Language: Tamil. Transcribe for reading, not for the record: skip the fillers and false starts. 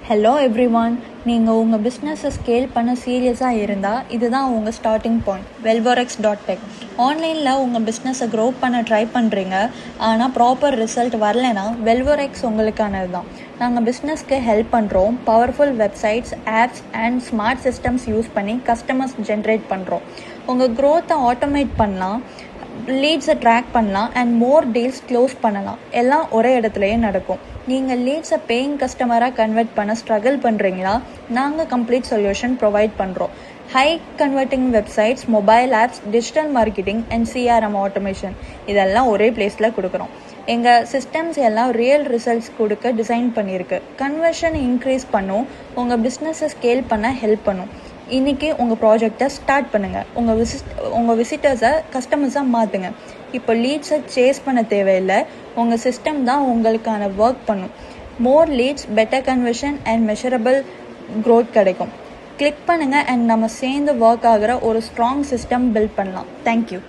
ஹலோ எவ்ரிவான், நீங்கள் உங்கள் பிஸ்னஸை ஸ்கேல் பண்ண சீரியஸாக இருந்தால் இதுதான் உங்கள் ஸ்டார்டிங் பாயிண்ட். velvorex.tech. ஆன்லைனில் உங்கள் பிஸ்னஸை க்ரோ பண்ண ட்ரை பண்ணுறீங்க, ஆனால் ப்ராப்பர் ரிசல்ட் வரலைன்னா வெல்வோரெக்ஸ் உங்களுக்கானது தான். நாங்கள் பிஸ்னஸ்க்கு ஹெல்ப் பண்ணுறோம். Powerful websites, apps and smart systems use பண்ணி கஸ்டமர்ஸ் ஜென்ரேட் பண்ணுறோம். உங்கள் க்ரோத்தை ஆட்டோமேட் பண்ணலாம், லீட்ஸை ட்ராக் பண்ணலாம் அண்ட் மோர் டீல்ஸ் க்ளோஸ் பண்ணலாம். எல்லாம் ஒரே இடத்துலையே நடக்கும். நீங்கள் லீட்ஸை பேயிங் கஸ்டமராக கன்வெர்ட் பண்ண ஸ்ட்ரகிள் பண்ணுறீங்களா? நாங்கள் கம்ப்ளீட் சொல்யூஷன் ப்ரொவைட் பண்ணுறோம். High converting websites, mobile apps, digital marketing and CRM automation இதெல்லாம் ஒரே பிளேஸில் கொடுக்குறோம். எங்கள் சிஸ்டம்ஸ் எல்லாம் ரியல் ரிசல்ட்ஸ் கொடுக்க டிசைன் பண்ணியிருக்கு. கன்வர்ஷன் இன்க்ரீஸ் பண்ணும், உங்கள் பிஸ்னஸை ஸ்கேல் பண்ண ஹெல்ப் பண்ணும். இன்றைக்கி உங்கள் ப்ராஜெக்டை ஸ்டார்ட் பண்ணுங்கள். உங்கள் விசிட்டர்ஸை கஸ்டமர்ஸாக மாற்றுங்க. இப்போ லீட்ஸை சேஸ் பண்ண தேவையில்லை, உங்கள் சிஸ்டம் தான் உங்களுக்கான ஒர்க் பண்ணும். More leads, better conversion and measurable growth கிடைக்கும். கிளிக் பண்ணுங்கள் அண்ட் நம்ம சேர்ந்து ஒர்க் ஆகிற ஒரு ஸ்ட்ராங் சிஸ்டம் பில்ட் பண்ணலாம். தேங்க்யூ.